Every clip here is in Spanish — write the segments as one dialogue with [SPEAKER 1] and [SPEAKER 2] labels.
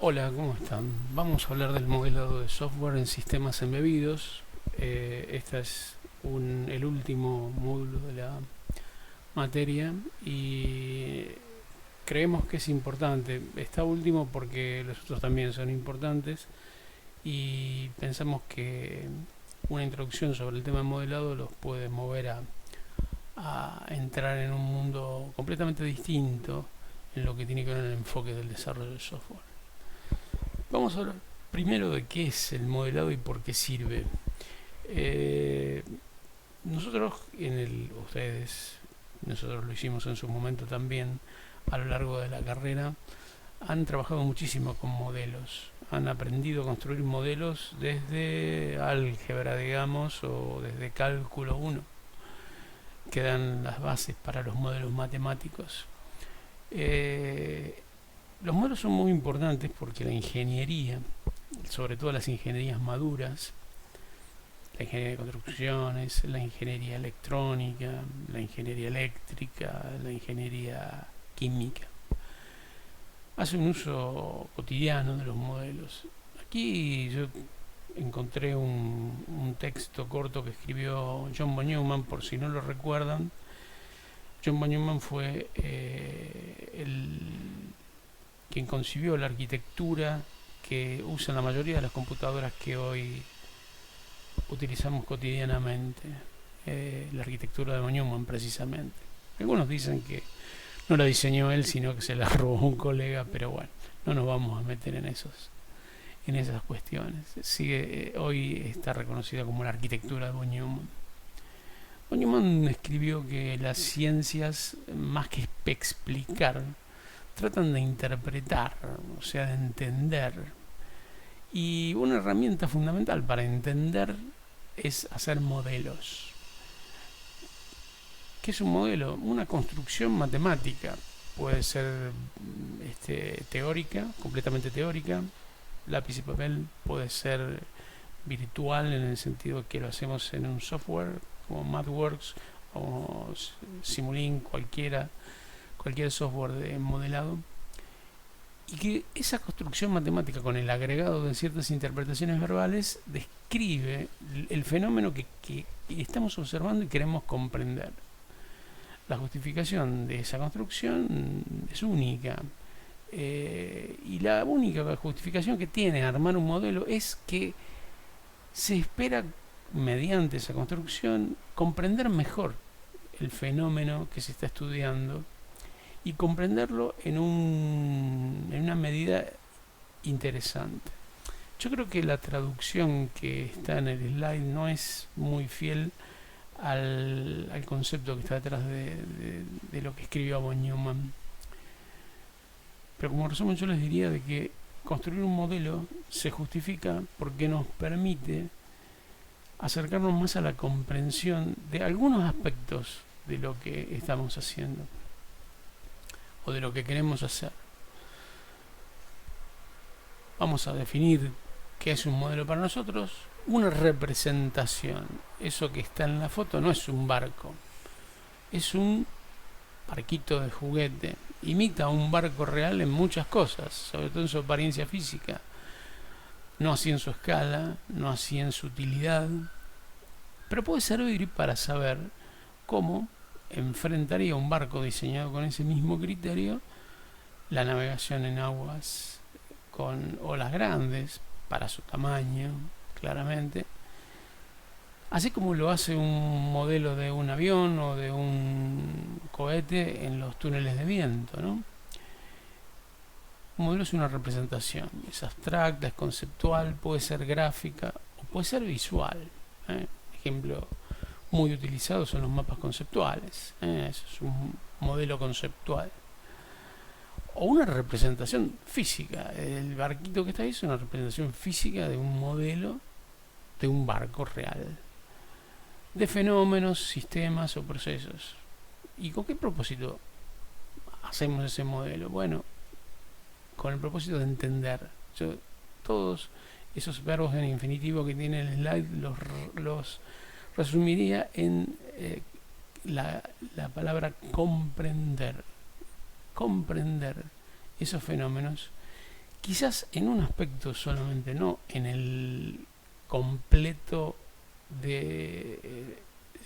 [SPEAKER 1] Hola, ¿cómo están? Vamos a hablar del modelado de software en sistemas embebidos. Este es el último módulo de la materia y creemos que es importante. Está último porque los otros también son importantes y pensamos que una introducción sobre el tema de modelado los puede mover a entrar en un mundo completamente distinto en lo que tiene que ver el enfoque del desarrollo de software. Vamos a hablar primero de qué es el modelado y por qué sirve. Eh, nosotros, nosotros lo hicimos en su momento también a lo largo de la carrera, han trabajado muchísimo con modelos, han aprendido a construir modelos desde álgebra, digamos, o desde cálculo 1, que dan las bases para los modelos matemáticos. Los modelos son muy importantes porque la ingeniería, sobre todo las ingenierías maduras, la ingeniería de construcciones, la ingeniería electrónica, la ingeniería eléctrica, la ingeniería química, hace un uso cotidiano de los modelos. Aquí yo encontré un texto corto que escribió John von Neumann, por si no lo recuerdan. John von Neumann fue quien concibió la arquitectura que usan la mayoría de las computadoras que hoy utilizamos cotidianamente, la arquitectura de von Neumann precisamente. Algunos dicen que no la diseñó él, sino que se la robó un colega, pero bueno, no nos vamos a meter en esas cuestiones. Hoy está reconocida como la arquitectura de von Neumann. Von Neumann escribió que las ciencias, más que explicar, tratan de interpretar, o sea, de entender. Y una herramienta fundamental para entender es hacer modelos. ¿Qué es un modelo? Una construcción matemática. Puede ser teórica, completamente teórica, lápiz y papel. Puede ser virtual en el sentido que lo hacemos en un software como MathWorks o Simulink, cualquier software de modelado, y que esa construcción matemática con el agregado de ciertas interpretaciones verbales describe el fenómeno que estamos observando y queremos comprender. La justificación de esa construcción es única, y la única justificación que tiene armar un modelo es que se espera, mediante esa construcción, comprender mejor el fenómeno que se está estudiando y comprenderlo en una medida interesante. Yo creo que la traducción que está en el slide no es muy fiel al concepto que está detrás de lo que escribió von Neumann. Pero como resumen yo les diría de que construir un modelo se justifica porque nos permite acercarnos más a la comprensión de algunos aspectos de lo que estamos haciendo o de lo que queremos hacer. Vamos a definir qué es un modelo para nosotros. Una representación. Eso que está en la foto no es un barco, es un barquito de juguete. Imita a un barco real en muchas cosas, sobre todo en su apariencia física. No así en su escala, no así en su utilidad, pero puede servir para saber cómo enfrentaría un barco diseñado con ese mismo criterio la navegación en aguas con olas grandes para su tamaño, claramente, así como lo hace un modelo de un avión o de un cohete en los túneles de viento, ¿no? Un modelo es una representación, es abstracta, es conceptual, puede ser gráfica o puede ser visual. Ejemplo muy utilizado son los mapas conceptuales. Eso es un modelo conceptual. O una representación física. El barquito que está ahí es una representación física de un modelo de un barco real, de fenómenos, sistemas o procesos. ¿Y con qué propósito hacemos ese modelo? Bueno, con el propósito de entender. Todos esos verbos en infinitivo que tiene el slide los resumiría en la palabra comprender. Comprender esos fenómenos quizás en un aspecto solamente, no en el completo el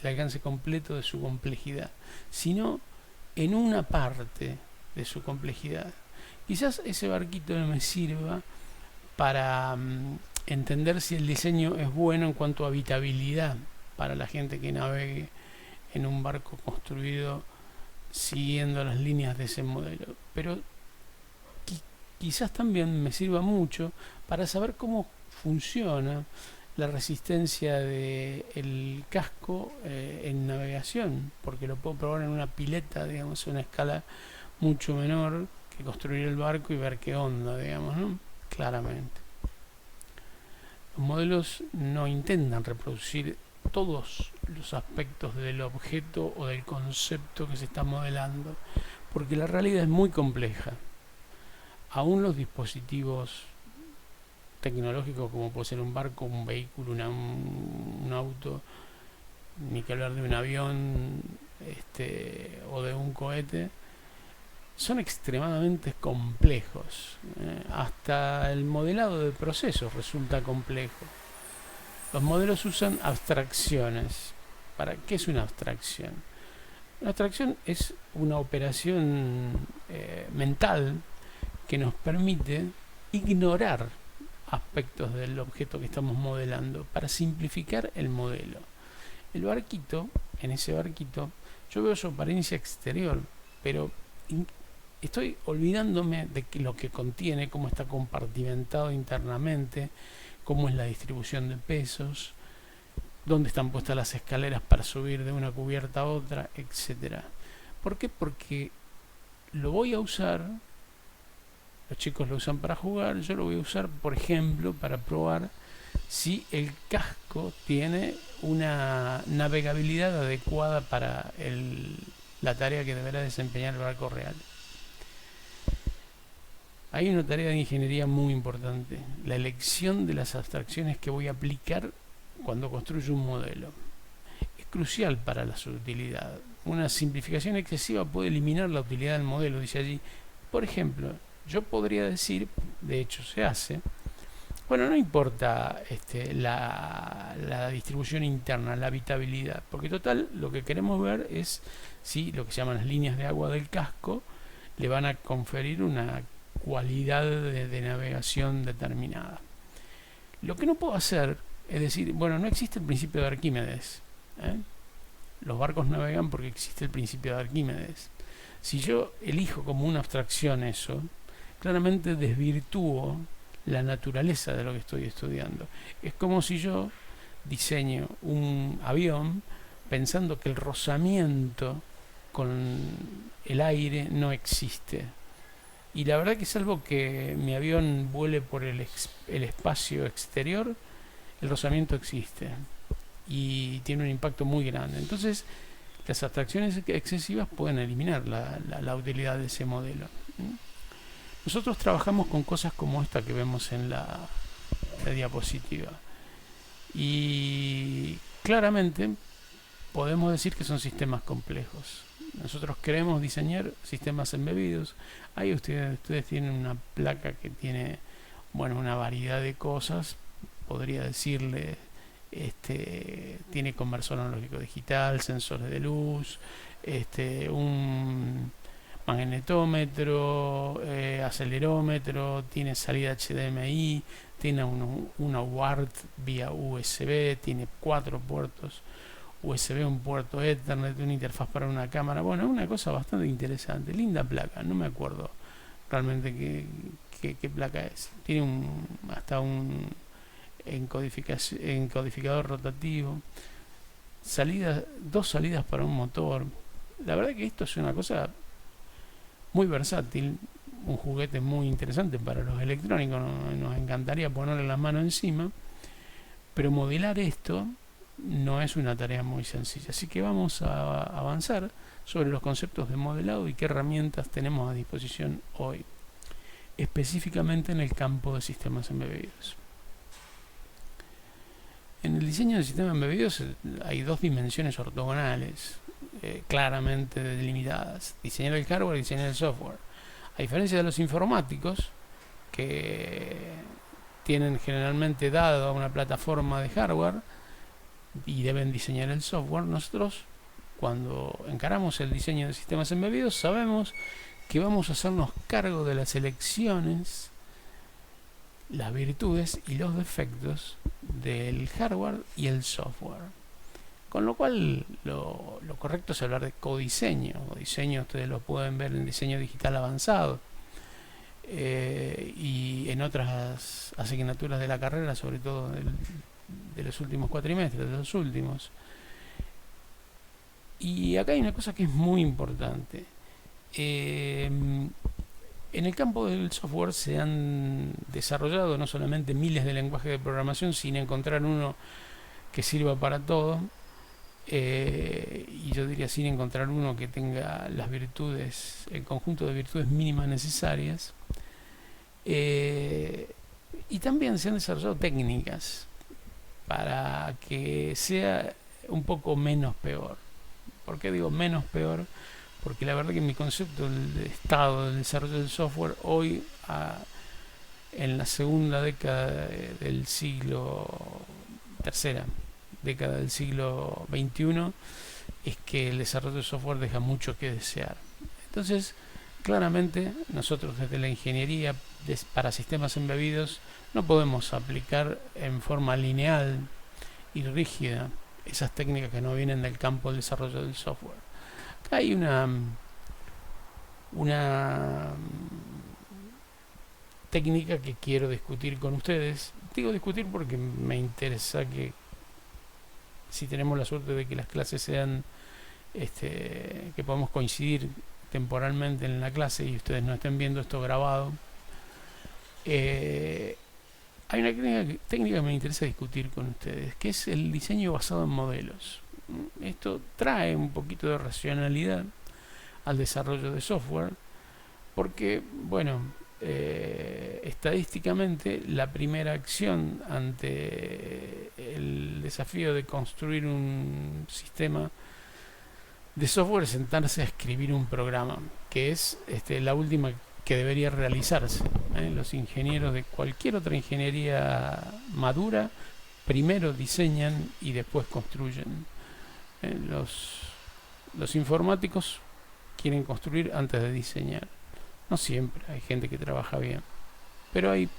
[SPEAKER 1] alcance completo de su complejidad, sino en una parte de su complejidad. Quizás ese barquito no me sirva para entender si el diseño es bueno en cuanto a habitabilidad para la gente que navegue en un barco construido siguiendo las líneas de ese modelo, pero quizás también me sirva mucho para saber cómo funciona la resistencia del casco en navegación, porque lo puedo probar en una pileta, digamos, a una escala mucho menor que construir el barco y ver qué onda, digamos, ¿no? Claramente. Los modelos no intentan reproducir todos los aspectos del objeto o del concepto que se está modelando, porque la realidad es muy compleja. Aún los dispositivos tecnológicos, como puede ser un barco, un vehículo, un auto, ni que hablar de un avión o de un cohete, son extremadamente complejos. Hasta el modelado de procesos resulta complejo. Los modelos usan abstracciones. ¿Para qué es una abstracción? Una abstracción es una operación mental que nos permite ignorar aspectos del objeto que estamos modelando para simplificar el modelo. El barquito, en ese barquito, yo veo su apariencia exterior, pero estoy olvidándome de lo que contiene, cómo está compartimentado internamente, cómo es la distribución de pesos, dónde están puestas las escaleras para subir de una cubierta a otra, etcétera. ¿Por qué? Porque lo voy a usar, los chicos lo usan para jugar, yo lo voy a usar, por ejemplo, para probar si el casco tiene una navegabilidad adecuada para la tarea que deberá desempeñar el barco real. Hay una tarea de ingeniería muy importante, la elección de las abstracciones que voy a aplicar cuando construyo un modelo. Es crucial para la su utilidad. Una simplificación excesiva puede eliminar la utilidad del modelo, dice allí. Por ejemplo, yo podría decir, de hecho se hace, bueno, no importa la distribución interna, la habitabilidad, porque total lo que queremos ver es si lo que se llaman las líneas de agua del casco le van a conferir una cualidad de navegación determinada. Lo que no puedo hacer es decir, bueno, no existe el principio de Arquímedes. Los barcos navegan porque existe el principio de Arquímedes. Si yo elijo como una abstracción eso, claramente desvirtúo la naturaleza de lo que estoy estudiando. Es como si yo diseño un avión pensando que el rozamiento con el aire no existe. Y la verdad que salvo que mi avión vuele por el espacio exterior, el rozamiento existe y tiene un impacto muy grande. Entonces, las abstracciones excesivas pueden eliminar la utilidad de ese modelo. Nosotros trabajamos con cosas como esta que vemos en la diapositiva. Y claramente podemos decir que son sistemas complejos. Nosotros queremos diseñar sistemas embebidos. Ahí ustedes tienen una placa que tiene, bueno, una variedad de cosas. Podría decirle, tiene conversor analógico digital, sensores de luz, un magnetómetro, acelerómetro, tiene salida HDMI, tiene una UART vía USB, tiene 4 puertos USB, un puerto Ethernet, una interfaz para una cámara. Bueno, es una cosa bastante interesante, linda placa, no me acuerdo realmente qué placa es. Tiene hasta un encodificador rotativo, dos salidas para un motor. La verdad que esto es una cosa muy versátil, un juguete muy interesante para los electrónicos. Nos encantaría ponerle la mano encima, pero modelar esto no es una tarea muy sencilla, así que vamos a avanzar sobre los conceptos de modelado y qué herramientas tenemos a disposición hoy, específicamente en el campo de sistemas embebidos. En el diseño de sistemas embebidos hay dos dimensiones ortogonales claramente delimitadas: diseñar el hardware y diseñar el software. A diferencia de los informáticos, que tienen generalmente dado a una plataforma de hardware y deben diseñar el software. Nosotros, cuando encaramos el diseño de sistemas embebidos, sabemos que vamos a hacernos cargo de las elecciones, las virtudes y los defectos del hardware y el software. Con lo cual lo correcto es hablar de codiseño. Codiseño ustedes lo pueden ver en diseño digital avanzado y en otras asignaturas de la carrera, sobre todo de los últimos cuatrimestres, de los últimos. Y acá hay una cosa que es muy importante. En el campo del software se han desarrollado no solamente miles de lenguajes de programación sin encontrar uno que sirva para todo, y yo diría sin encontrar uno que tenga las virtudes, el conjunto de virtudes mínimas necesarias. Y también se han desarrollado técnicas para que sea un poco menos peor. ¿Por qué digo menos peor? Porque la verdad que mi concepto del estado del desarrollo del software hoy, en la segunda década del siglo, tercera década del siglo XXI, es que el desarrollo de software deja mucho que desear. Entonces, claramente, nosotros desde la ingeniería para sistemas embebidos no podemos aplicar en forma lineal y rígida esas técnicas que no vienen del campo del desarrollo del software. Acá hay una técnica que quiero discutir con ustedes. Digo discutir porque me interesa que, si tenemos la suerte de que las clases sean, que podamos coincidir temporalmente en la clase y ustedes no estén viendo esto grabado, hay una técnica que me interesa discutir con ustedes, que es el diseño basado en modelos. Esto trae un poquito de racionalidad al desarrollo de software, porque, bueno, estadísticamente la primera acción ante el desafío de construir un sistema de software es sentarse a escribir un programa, que es la última que debería realizarse. Los ingenieros de cualquier otra ingeniería madura primero diseñan y después construyen. Los informáticos quieren construir antes de diseñar. No siempre, hay gente que trabaja bien, pero hay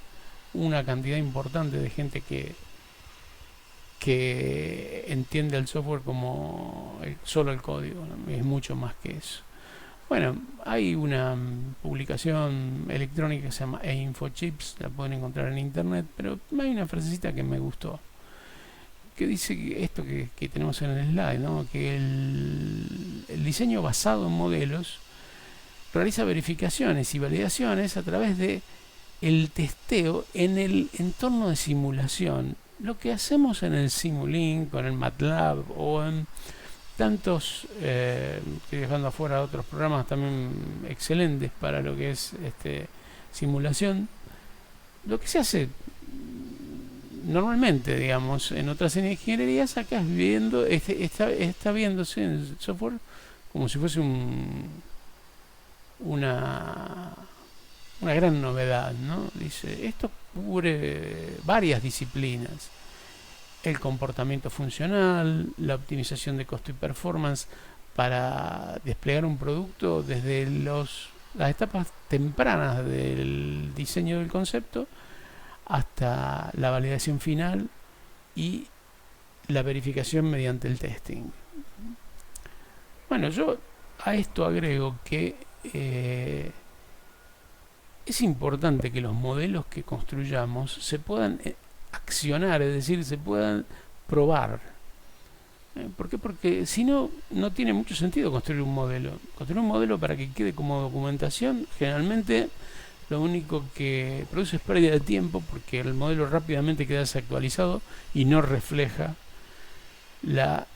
[SPEAKER 1] una cantidad importante de gente que entiende el software como solo el código, ¿no? Es mucho más que eso. Bueno, hay una publicación electrónica que se llama eInfochips, la pueden encontrar en internet, pero hay una frasecita que me gustó, que dice que esto que tenemos en el slide, ¿no? Que el diseño basado en modelos realiza verificaciones y validaciones a través de el testeo en el entorno de simulación. Lo que hacemos en el Simulink, con el MATLAB o en tantos, estoy dejando afuera otros programas también excelentes para lo que es simulación, lo que se hace normalmente, digamos, en otras ingenierías, acá es viendo, está viéndose en el software como si fuese una gran novedad, ¿no? Dice, esto cubre varias disciplinas: el comportamiento funcional, la optimización de costo y performance para desplegar un producto desde las etapas tempranas del diseño del concepto hasta la validación final y la verificación mediante el testing. Bueno, yo a esto agrego que es importante que los modelos que construyamos se puedan accionar, es decir, se puedan probar. ¿Por qué? Porque si no, no tiene mucho sentido construir un modelo. Construir un modelo para que quede como documentación, generalmente lo único que produce es pérdida de tiempo, porque el modelo rápidamente queda desactualizado y no refleja la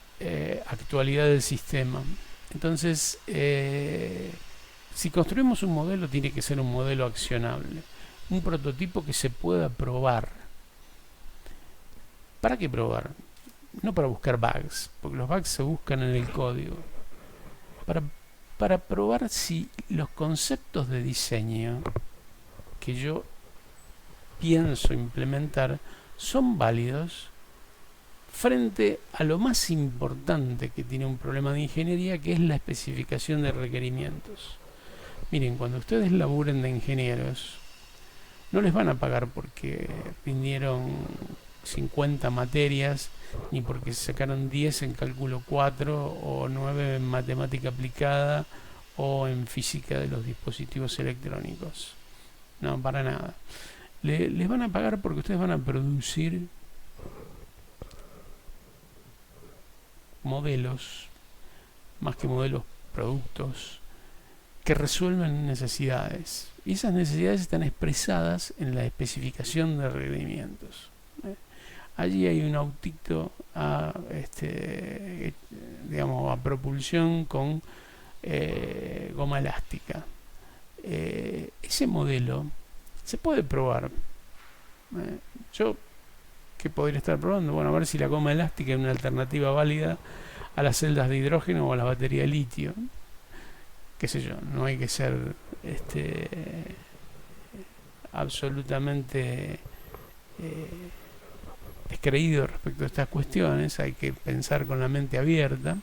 [SPEAKER 1] actualidad del sistema. Entonces, si construimos un modelo, tiene que ser un modelo accionable, un prototipo que se pueda probar. ¿Para qué probar? No para buscar bugs, porque los bugs se buscan en el código. Para probar si los conceptos de diseño que yo pienso implementar son válidos frente a lo más importante que tiene un problema de ingeniería, que es la especificación de requerimientos. Miren, cuando ustedes laburen de ingenieros, no les van a pagar porque rindieron 50 materias, ni porque sacaron 10 en cálculo 4 o 9 en matemática aplicada o en física de los dispositivos electrónicos. No, para nada. Les van a pagar porque ustedes van a producir modelos, más que modelos, productos que resuelven necesidades, y esas necesidades están expresadas en la especificación de requerimientos. Allí hay un autito digamos, a propulsión con goma elástica. Ese modelo se puede probar. Yo, ¿qué podría estar probando? Bueno, a ver si la goma elástica es una alternativa válida a las celdas de hidrógeno o a la batería de litio. Qué sé yo, no hay que ser absolutamente descreído respecto a estas cuestiones, hay que pensar con la mente abierta.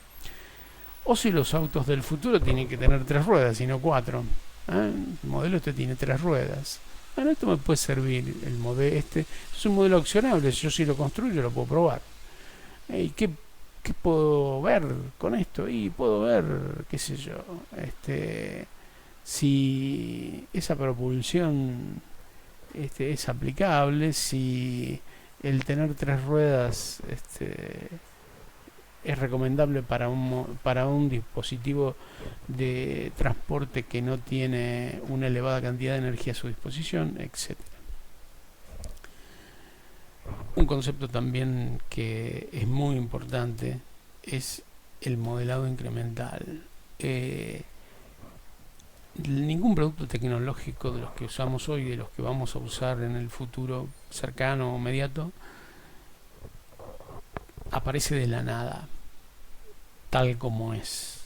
[SPEAKER 1] O si los autos del futuro tienen que tener 3 ruedas y no 4. El modelo tiene 3 ruedas. Bueno, esto me puede servir, el modelo es un modelo accionable, yo si lo construyo lo puedo probar. ¿Y qué puedo ver con esto? Y puedo ver, qué sé yo, si esa propulsión es aplicable, si el tener 3 ruedas es recomendable para un dispositivo de transporte que no tiene una elevada cantidad de energía a su disposición, etc. Un concepto también que es muy importante es el modelado incremental. Ningún producto tecnológico de los que usamos hoy, de los que vamos a usar en el futuro cercano o inmediato, aparece de la nada, tal como es.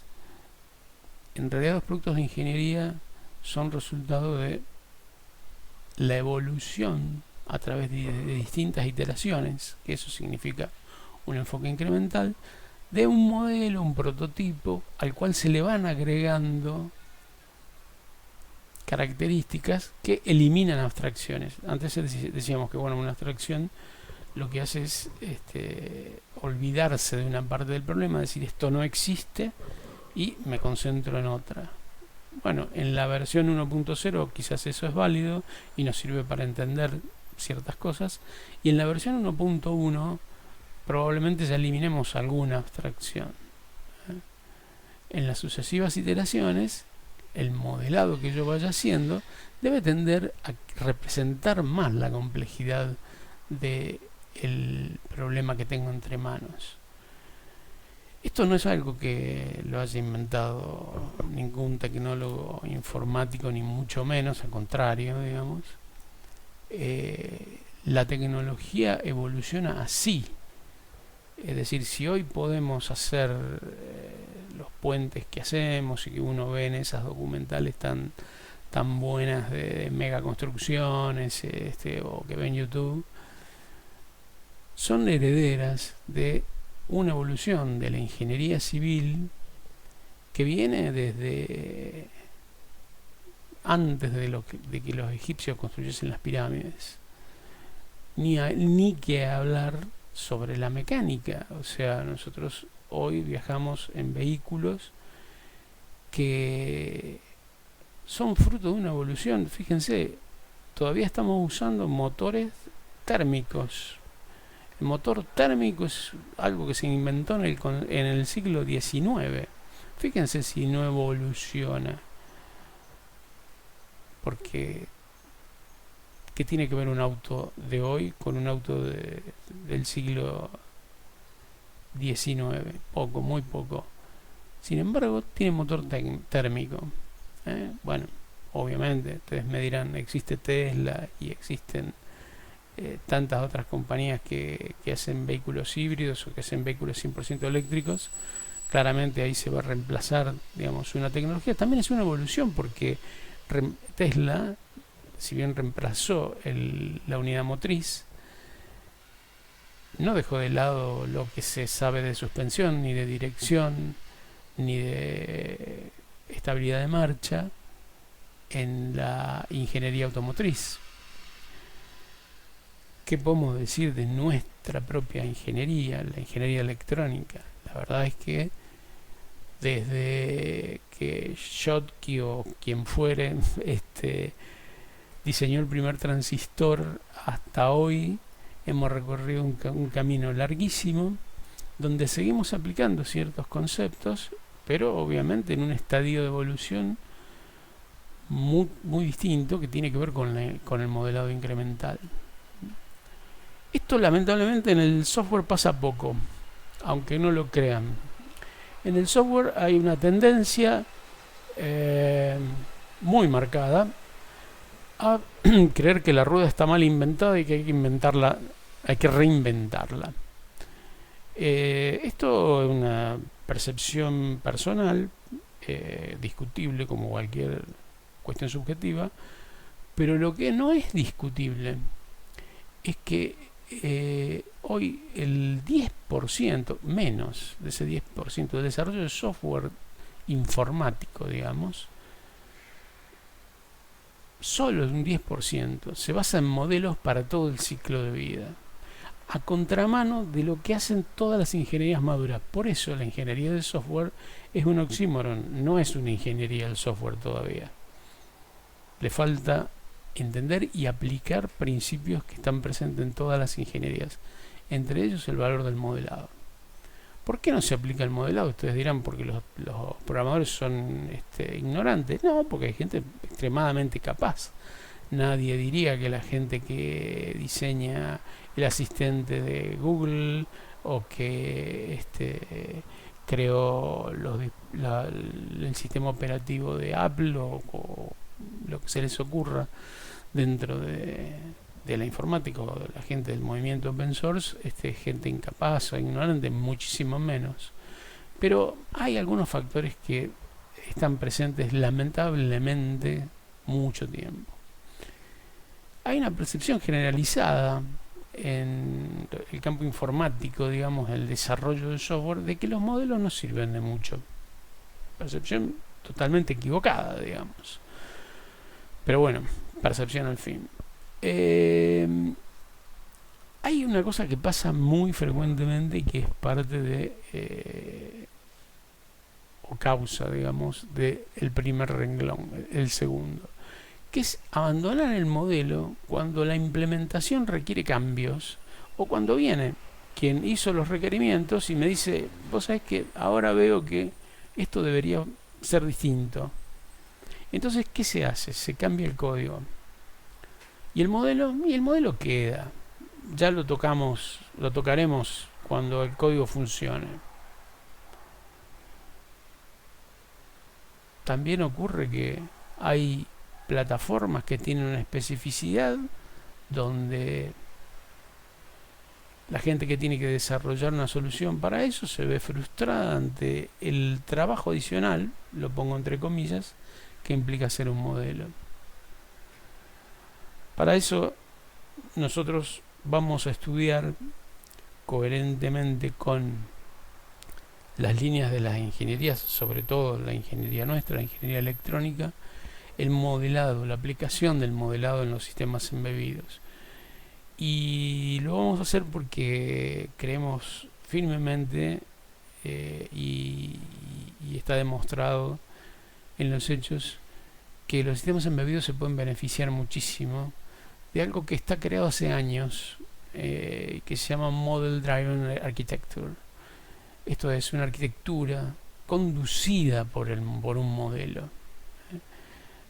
[SPEAKER 1] En realidad los productos de ingeniería son resultado de la evolución a través de distintas iteraciones, que eso significa un enfoque incremental, de un modelo, un prototipo, al cual se le van agregando características que eliminan abstracciones. Antes decíamos que bueno, una abstracción lo que hace es olvidarse de una parte del problema, decir esto no existe y me concentro en otra. Bueno, en la versión 1.0 quizás eso es válido y nos sirve para entender ciertas cosas, y en la versión 1.1 probablemente ya eliminemos alguna abstracción. En las sucesivas iteraciones, el modelado que yo vaya haciendo debe tender a representar más la complejidad del problema que tengo entre manos. Esto no es algo que lo haya inventado ningún tecnólogo informático, ni mucho menos, al contrario, digamos. La tecnología evoluciona así. Es decir, si hoy podemos hacer los puentes que hacemos y que uno ve en esas documentales tan buenas de mega construcciones o que ve en YouTube, son herederas de una evolución de la ingeniería civil que viene desde antes de que los egipcios construyesen las pirámides, ni que hablar sobre la mecánica. O sea, nosotros hoy viajamos en vehículos que son fruto de una evolución. Fíjense, todavía estamos usando motores térmicos. El motor térmico es algo que se inventó en el siglo XIX. Fíjense si no evoluciona. Porque ¿qué tiene que ver un auto de hoy con un auto del siglo XIX? Poco, muy poco. Sin embargo, tiene motor térmico. Bueno, obviamente, ustedes me dirán, existe Tesla y existen tantas otras compañías que hacen vehículos híbridos o que hacen vehículos 100% eléctricos. Claramente ahí se va a reemplazar, digamos, una tecnología. También es una evolución porque Tesla si bien reemplazó la unidad motriz, no dejó de lado lo que se sabe de suspensión, ni de dirección, ni de estabilidad de marcha en la ingeniería automotriz. ¿Qué podemos decir de nuestra propia ingeniería, la ingeniería electrónica? La verdad es que desde que Schottky o quien fuere diseñó el primer transistor hasta hoy, hemos recorrido un camino larguísimo donde seguimos aplicando ciertos conceptos, pero obviamente en un estadio de evolución muy distinto, que tiene que ver con el modelado incremental. Esto lamentablemente en el software pasa poco, aunque no lo crean. En el software hay una tendencia muy marcada a creer que la rueda está mal inventada y que hay que inventarla, hay que reinventarla. Esto es una percepción personal, discutible como cualquier cuestión subjetiva, pero lo que no es discutible es que hoy el 10%, menos de ese 10% del desarrollo de software informático, digamos, solo un 10% se basa en modelos para todo el ciclo de vida, a contramano de lo que hacen todas las ingenierías maduras. Por eso la ingeniería del software es un oxímoron, no es una ingeniería del software todavía. Le falta entender y aplicar principios que están presentes en todas las ingenierías, entre ellos el valor del modelado. ¿Por qué no se aplica el modelado? Ustedes dirán, porque los programadores son ignorantes. No, porque hay gente extremadamente capaz. Nadie diría que la gente que diseña el asistente de Google o que creó el sistema operativo de Apple o lo que se les ocurra dentro de la informática o de la gente del movimiento open source, gente incapaz o ignorante, muchísimo menos. Pero hay algunos factores que están presentes lamentablemente mucho tiempo. Hay una percepción generalizada en el campo informático, digamos, el desarrollo del software, de que los modelos no sirven de mucho. Percepción totalmente equivocada, digamos. Pero bueno, percepción al fin. Hay una cosa que pasa muy frecuentemente y que es parte de o causa, digamos, del primer renglón, el segundo, que es abandonar el modelo cuando la implementación requiere cambios o cuando viene quien hizo los requerimientos y me dice, vos sabés que ahora veo que esto debería ser distinto. Entonces, ¿qué se hace? Se cambia el código. Y el modelo queda. Ya lo tocaremos cuando el código funcione. También ocurre que hay plataformas que tienen una especificidad donde la gente que tiene que desarrollar una solución para eso se ve frustrada ante el trabajo adicional, lo pongo entre comillas, que implica hacer un modelo. Para eso nosotros vamos a estudiar coherentemente con las líneas de las ingenierías, sobre todo la ingeniería nuestra, la ingeniería electrónica, el modelado, la aplicación del modelado en los sistemas embebidos. Y lo vamos a hacer porque creemos firmemente y está demostrado en los hechos que los sistemas embebidos se pueden beneficiar muchísimo de algo que está creado hace años, que se llama Model Driven Architecture. Esto es una arquitectura conducida por un modelo.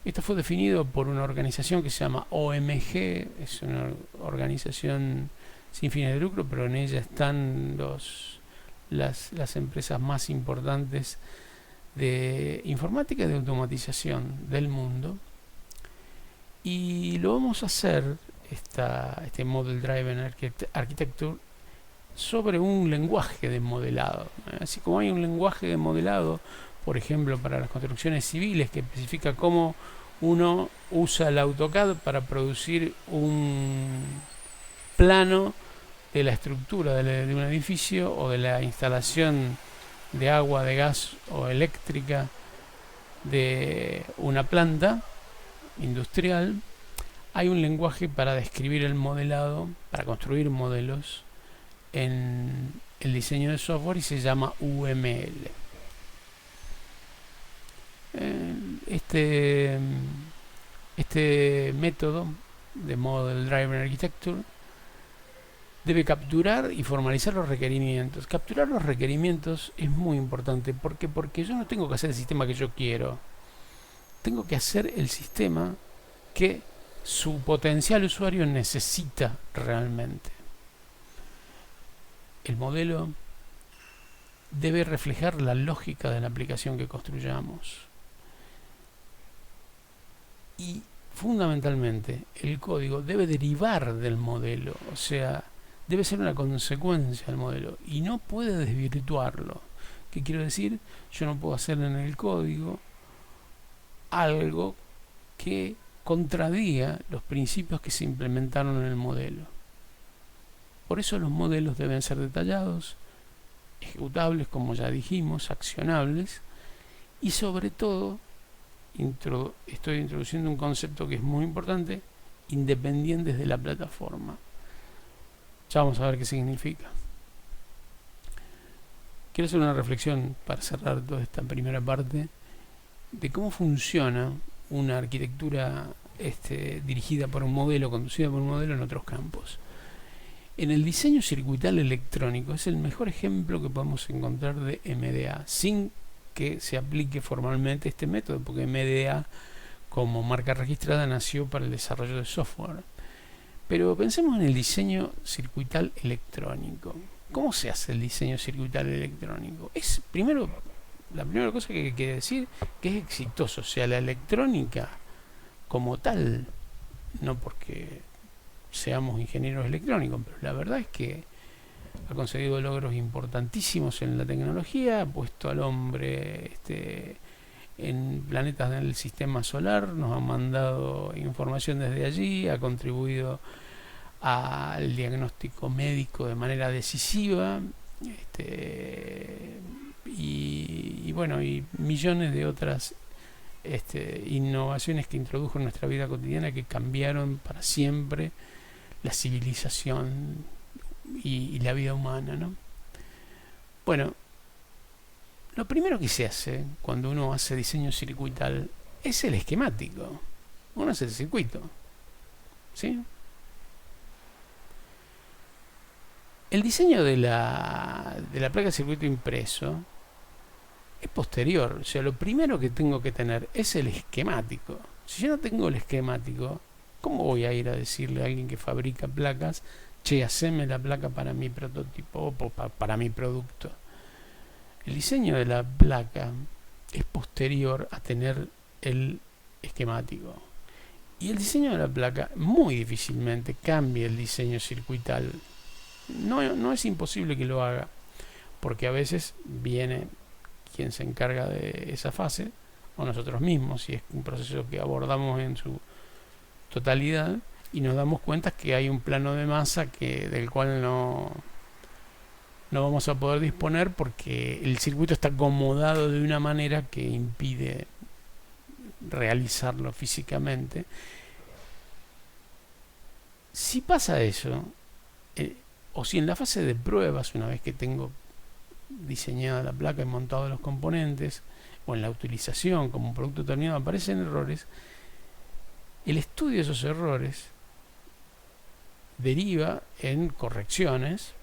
[SPEAKER 1] Esto fue definido por una organización que se llama OMG, es una organización sin fines de lucro, pero en ella están las empresas más importantes de informática y de automatización del mundo. Y lo vamos a hacer, este Model Driven Architecture, sobre un lenguaje de modelado. Así como hay un lenguaje de modelado, por ejemplo, para las construcciones civiles, que especifica cómo uno usa el AutoCAD para producir un plano de la estructura de un edificio o de la instalación de agua, de gas o eléctrica de una planta industrial. Hay un lenguaje para describir el modelado, para construir modelos en el diseño de software y se llama UML. Este método de Model Driven Architecture debe capturar y formalizar los requerimientos. Capturar los requerimientos es muy importante. ¿Por qué? Porque yo no tengo que hacer el sistema que yo quiero. Tengo que hacer el sistema que su potencial usuario necesita realmente. El modelo debe reflejar la lógica de la aplicación que construyamos. Y fundamentalmente el código debe derivar del modelo, o sea, debe ser una consecuencia del modelo y no puede desvirtuarlo. ¿Qué quiero decir? Yo no puedo hacer en el código algo que contradiga los principios que se implementaron en el modelo. Por eso los modelos deben ser detallados, ejecutables, como ya dijimos, accionables, y sobre todo estoy introduciendo un concepto que es muy importante: independientes de la plataforma. Ya vamos a ver qué significa. Quiero hacer una reflexión para cerrar toda esta primera parte de cómo funciona una arquitectura dirigida por un modelo, conducida por un modelo en otros campos. En el diseño circuital electrónico es el mejor ejemplo que podemos encontrar de MDA, sin que se aplique formalmente este método, porque MDA como marca registrada nació para el desarrollo de software. Pero pensemos en el diseño circuital electrónico. ¿Cómo se hace el diseño circuital electrónico? La primera cosa que hay que decir que es exitoso, o sea, la electrónica como tal, no porque seamos ingenieros electrónicos, pero la verdad es que ha conseguido logros importantísimos en la tecnología, ha puesto al hombre en planetas del sistema solar, nos ha mandado información desde allí, ha contribuido al diagnóstico médico de manera decisiva, y bueno, y millones de otras innovaciones que introdujo en nuestra vida cotidiana que cambiaron para siempre la civilización y la vida humana, ¿no? Bueno, lo primero que se hace cuando uno hace diseño circuital es el esquemático. Uno hace el circuito, ¿sí? El diseño de la placa de circuito impreso es posterior. O sea, lo primero que tengo que tener es el esquemático. Si yo no tengo el esquemático, ¿cómo voy a ir a decirle a alguien que fabrica placas: che, haceme la placa para mi prototipo o para mi producto? El diseño de la placa es posterior a tener el esquemático. Y el diseño de la placa muy difícilmente cambia el diseño circuital. No es imposible que lo haga, porque a veces viene quien se encarga de esa fase, o nosotros mismos, si es un proceso que abordamos en su totalidad, y nos damos cuenta que hay un plano de masa del cual no vamos a poder disponer porque el circuito está acomodado de una manera que impide realizarlo físicamente. Si pasa eso, o si en la fase de pruebas, una vez que tengo diseñada la placa y montado los componentes, o en la utilización como un producto terminado aparecen errores, el estudio de esos errores deriva en correcciones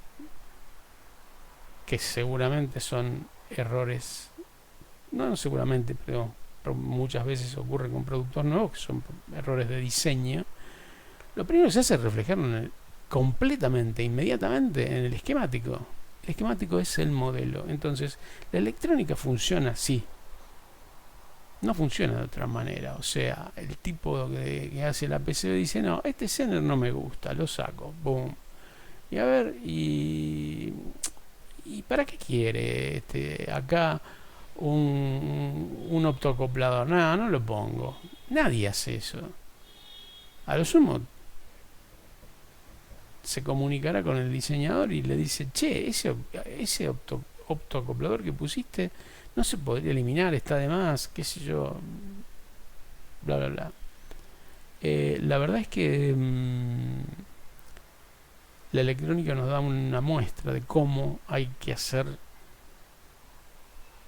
[SPEAKER 1] que seguramente son errores, no seguramente, pero muchas veces ocurre con productos nuevos que son errores de diseño. Lo primero que se hace es reflejarlo completamente, inmediatamente en el esquemático. El esquemático es el modelo. Entonces, la electrónica funciona así. No funciona de otra manera. O sea, el tipo que hace la PCB dice: no, este Zener no me gusta, lo saco. Boom. Y a ver, ¿y para qué quiere acá un optoacoplador? Nada, no lo pongo. Nadie hace eso. A lo sumo se comunicará con el diseñador y le dice, che, ese optoacoplador que pusiste no se podría eliminar, está de más, qué sé yo, bla bla bla. La verdad es que la electrónica nos da una muestra de cómo hay que hacer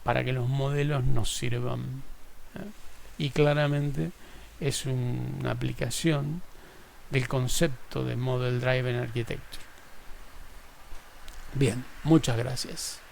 [SPEAKER 1] para que los modelos nos sirvan. Y claramente es una aplicación del concepto de Model Driven Architecture. Bien, muchas gracias.